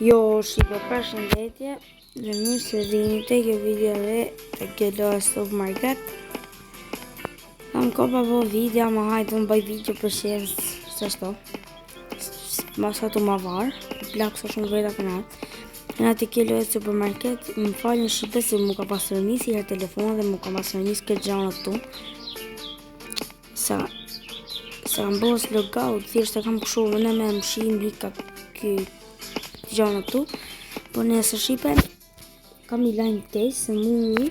Jo, shiko, përshëndetje dhe mirë se vini te kjo video dhe te kjo lojë supermarket. Kam kopa po video, ma hajtë unë bëj video për shërës, se shto. Ma sa të ma varë, plak sa shumë veta për natë. Në te kjo lojë supermarket, më falë në shqipe se mu ka pasërnisi her telefonë dhe mu ka pasërnisi këtë gjanët tu. Sa kam bës logout, thjesht e kam këshu vëne me mshi mbi ka këtë gjanët tu, po nëse shqipe kam një lajmë tej se mu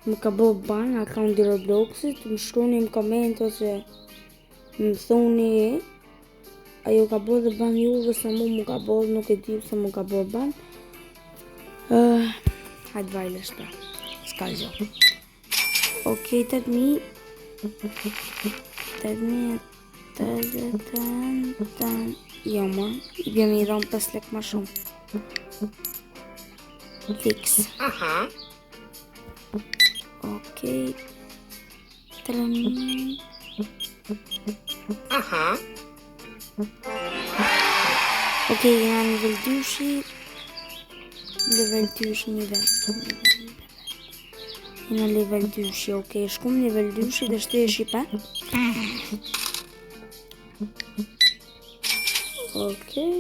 më ka bo ban akaunti Robloxit, më shkroni në koment ose më thoni ajo ka bo dhe ban juve se mu ka bo, nuk e di se mu ka bo ban. Hajtë vajle shta, s'ka gjo. Okej, 8.000 jo ma, I bjem I dhonë 5 lek ma shumë. Fix. Okej, 3.000. Okej, jena nivel 2-shi. Level 2-shi nivel. Jena level 2-shi, okej, shkum nivel 2-shi dhe shtje shqipe. Okej.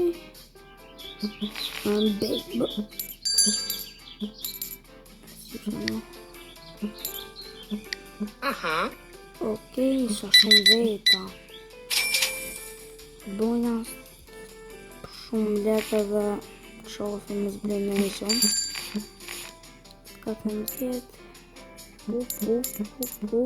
Okej, sa shumë veta. Bojna shumë lepe dhe shofi më zblej me një shumë. 14. Në 1, 2, 3, 4. Bo,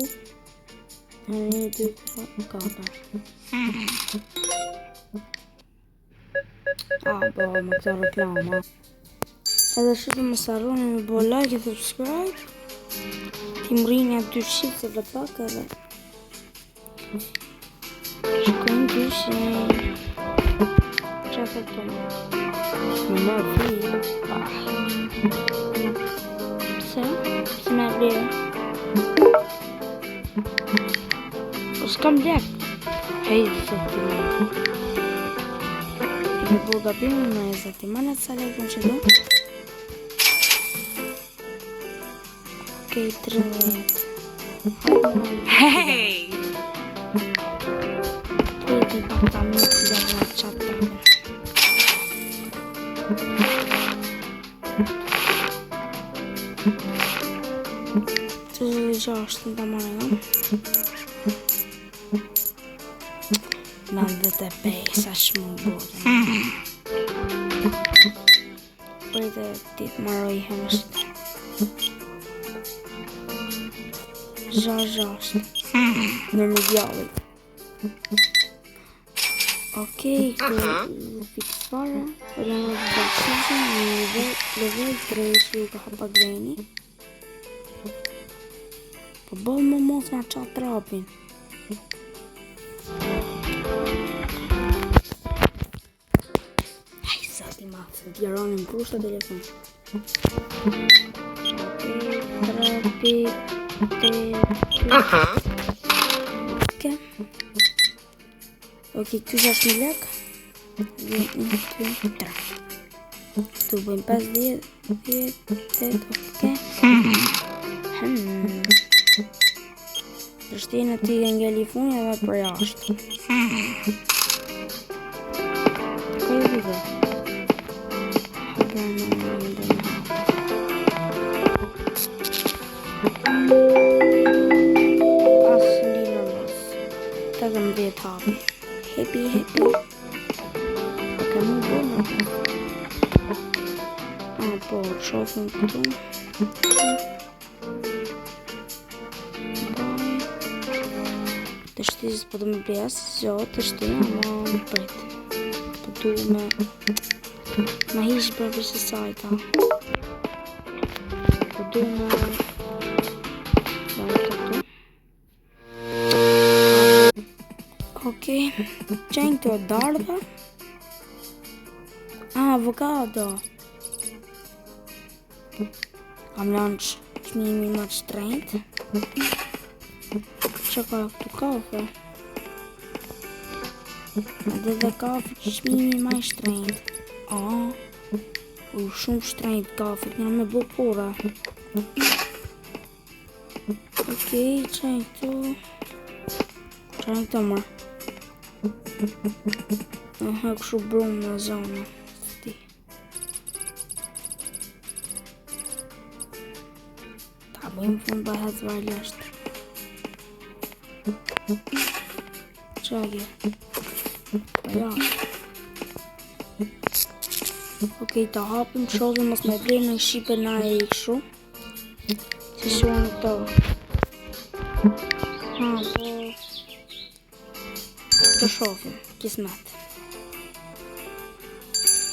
më këta reklama. Edhe shqipë më sarroni me bo like e subscribe. Ti më rinja 2 shqipë se dhe pak edhe shkojnë 2 shqipë. Qa të të më? Më mërë fi. Pse? Pse me lirë? O s'kam lek. Hej, se të më. I po gabimë me zati manet sa lekën që do. Okej, 13. Hey! Tujtë I pak ta mikë dhe në qatë. Të 6 në të marë në. 95, sa shumë bërë. Përte ti të maroj hemështë. 6. Në më djallit. Okej, këtë fix fare. Për në më të bërqizën, në level 3 që ju ka hapa greni. Po bëllë më mos nga qatë trapin. Zati matë, të gjeronin kushtë të telefon. Trapi, Okej. Okej, këtu 6.000 lek. 1, 2, 3. Këtu bëjmë 5, 10, 8, okej. Përshtinë ti e ngelli funi edhe për jashtë. Kaj e vide? Happy. Ok, më bënë. Po, shofën këtu. Të shtisë po të më blesë, jo, të shtinë, ama më pritë. Po du me hishë për përse sajta. Po du me... Okej, qenë këto dardha. Avokado. Kam lanë qmimi më të shtrejt. Që ka këtu kafe? Edhe dhe kafe qmimi më i shtrejt. Shumë shtrenjt kafit, nga me bukura. Okej, qajnë këtu. Qajnë këtu mërë. Kështu brumë në zonë. Ta bëjmë fund bëhet zvarlesht. Qagje. Ja. Okej, ta hapim shodhën mos me blejnë në shqipe na e i këshu. Si shuan këto. Po... Të shofim, kismet.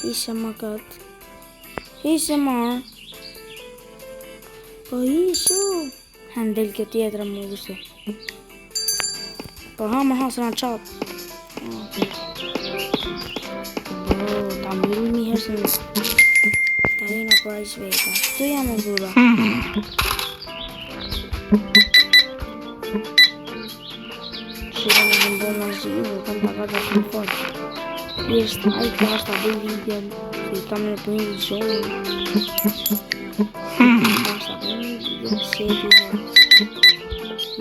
Ishe më këtë. Ishe marë. Po ishu. Handel kjo tjetëra më gështu. Po ha më hasë në qatë. Ta miru mi herë se ta rina për a i shveta. Tu jam e dhura. Shira në gjëmbo në zhinë dhe kam të gata shumë fort. Ishtë a i ka është ta bëj video se i kam në për një gjohë. Ka është ta bëj një video se i duhe.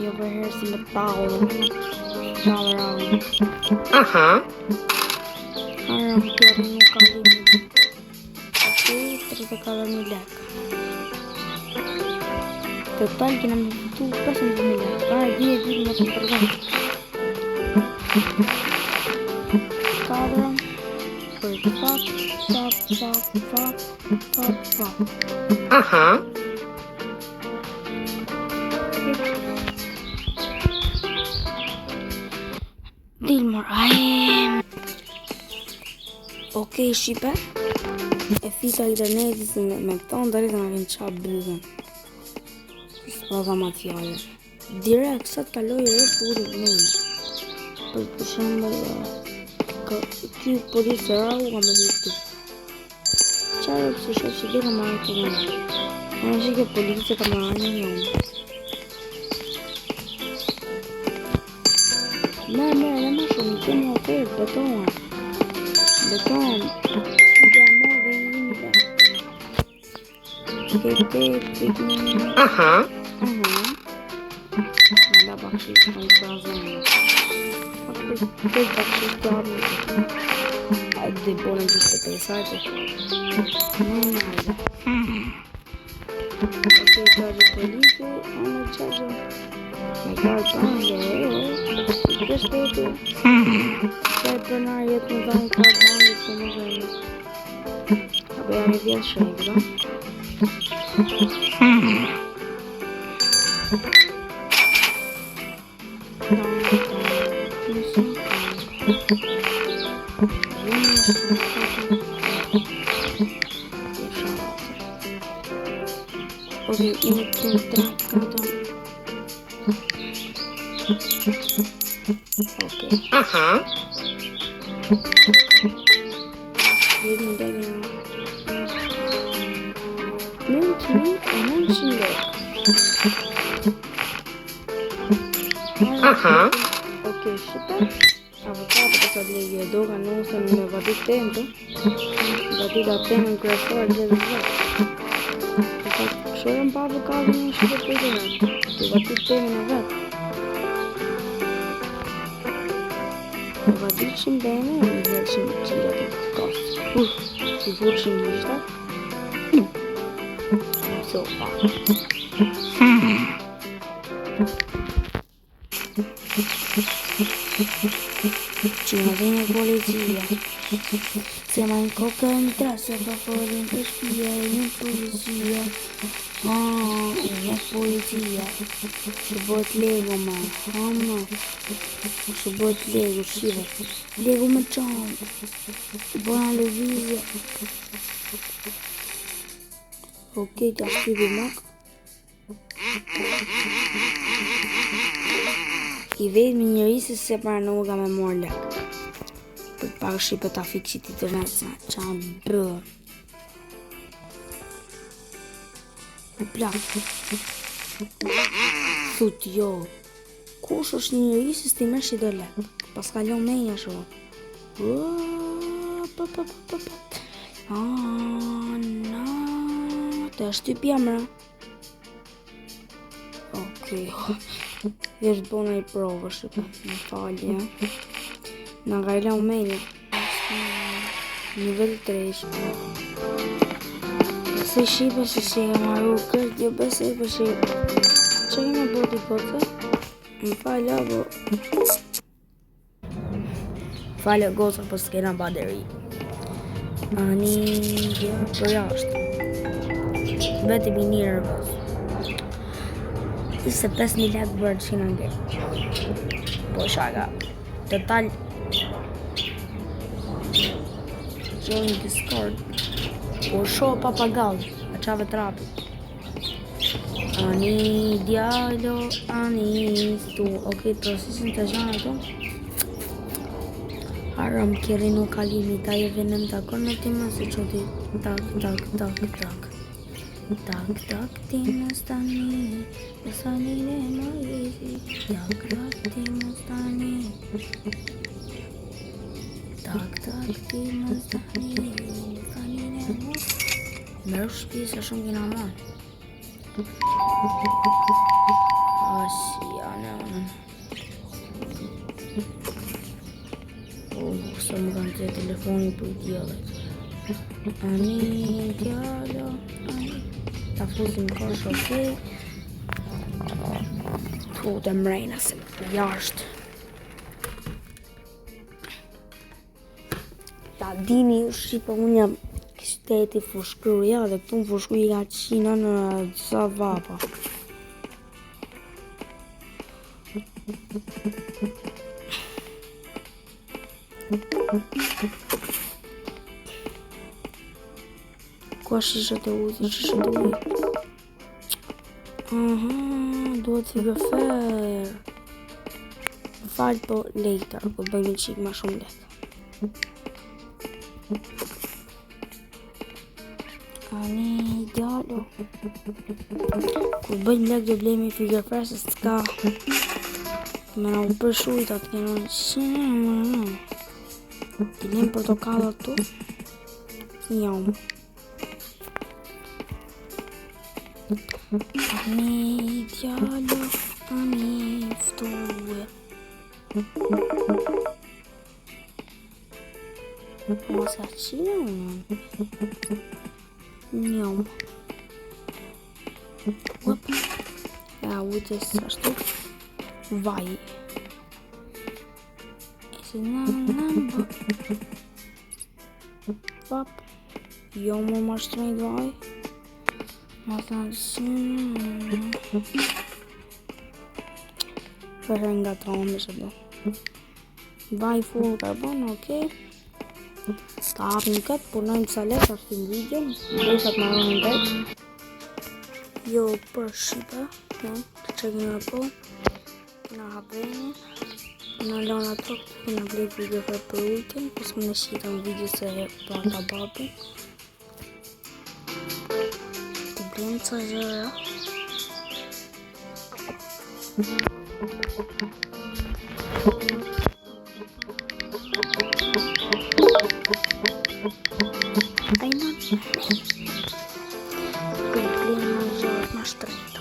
Jo për herë si me talë. Talë rallë. Arra, këtë një kalimi. Okej, 34.000 lek. Total kena me fitu 15.000 lek. Arra, dhije më të përgën. Kadra. Për fap. Dilmor, Okej, shqipe. E fita internetit se me këto ndërrit në rinë qa bëdhen. Së dha ma fjallë. Direkt, sa të kaloj e puri mënë. Për shembol, kjo policë rau ka me vitu. Qarë pëse shë që dhe ka marrë të mënë. Në që kjo policë ka marrë një njënë. Dhe më shumë, i kemi ofertë, betonë. Beton, dhe mor dhe një dhe. Këtë Nada bakshis në i prazënë. Këtë bakshis të arë. A dhe bonën të të pesajtë. Nada. Këtë të arë politë, anë qazë. Me karë pandë, këtë shtetë. Kaj përnar jetë më dhanë karë pandë të më dhejnë. A bëja me vjetë shëjtë, da? Okej, ini kita Okej. Ini dari Okej, super. Avocado que sa legge doga non se ne va di tempo. Va di da tempo in questo oggi del giorno. Solo un po' avocado non si può vedere. Va di tempo na vet. Va di cim bene e il cim tira che costa. Si forse in vista. So far. Ci viene polizia. Siamo in coca in classe fa fuori in spia in polizia. Oh, in polizia. Subot Lego ma. Mamma. Subot Lego shiva. Lego ma çon. Buona Levizia. Okej, ta shtivi mak. I vetëmi njërisë se pranë ka me morë lek. Për pak shqipe ta fiksit i të rëndësa. Qa bë. U plak. Thut jo. Kush është një njërisë sti me shi do lek. Pas kalon me një shumë. Të shtypja mra. Okej. Jesh bona i provësh, më falje. Nga gajla u menja. Nivel 3. Se shipe se që e maru kërët, jo bese e përshë. Që keme bërti kote? Më falja, bo... Falja goca, po s'kena baderi. Ani... Ja, për jashtë. Vetëm i një rëvës. 25.000 lekë bërë që në nge. Po shaka. Total... Join Discord. Po shoh papagall. A qave trapi. Ani djalo, ani stu. Okej, procesin të gjanë ato. Haram kiri nuk kalimi, ta je venem të akor në tima se që ti. Tak. Tak, ti më stani. Në stani në më jezi. Tak, ti më stani. Tak, ti më stani. Në stani në më. Mërë shpi se shumë kina marë. Asia në. Se më kanë të telefoni për djellet. Ani djallo, ani. Ta fusim kosh, okej. Futem mrejna se jashtë. Ta dini shqipa unë jam shteti fushkruja dhe këtu më fushkruja qina në disa vapa. Ku është shishat e uzi, shishat e uzi. Duhet filofer. Më falë po later, po bëjmë qik ma shumë lekë. Ani djallo. Kur bëjmë lekë do blejmë i filofer se s'ka. Me na u përshujt atë kena në Ti lem portokallat tu. Jam. Ani djallo, ani ftue. Mos ka qina unë. Njom. Uop. Ja, ujtës ashtu. Vaj. Pap. Jo më mashtrejt vaj. Ma thanë Përhe nga tronë që do. Vaj full karbon, okej. Ta hapim këtë, punojmë sa letë ashtu në video. Deshat ma rënë në bet. Jo për shqipa. Të qekin në po. Në hapeni. Në lona të në blejt video për ujtën. Pësë më në shqita në video se pa ta babi. Të blejmë të zëra. Ajman. Të blejmë në zërët në shtrejta.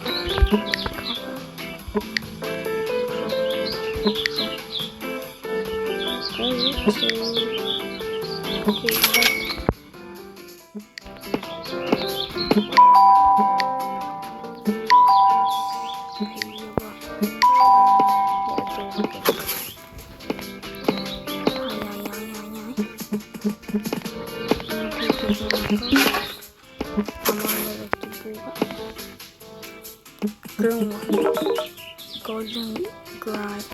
Golden Grab.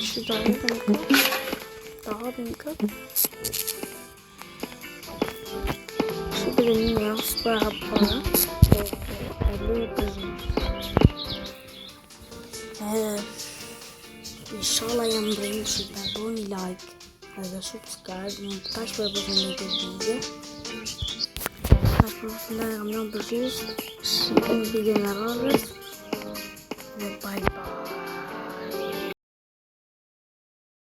Should I open cup? Should be the new house for our para. Inshallah jam bëjmë që të bërni like. edhe subscribe, më tash për përfundimit të video. Tash për përfundimit kam dhënë përgjigje, shikoni videon e radhës dhe bye bye.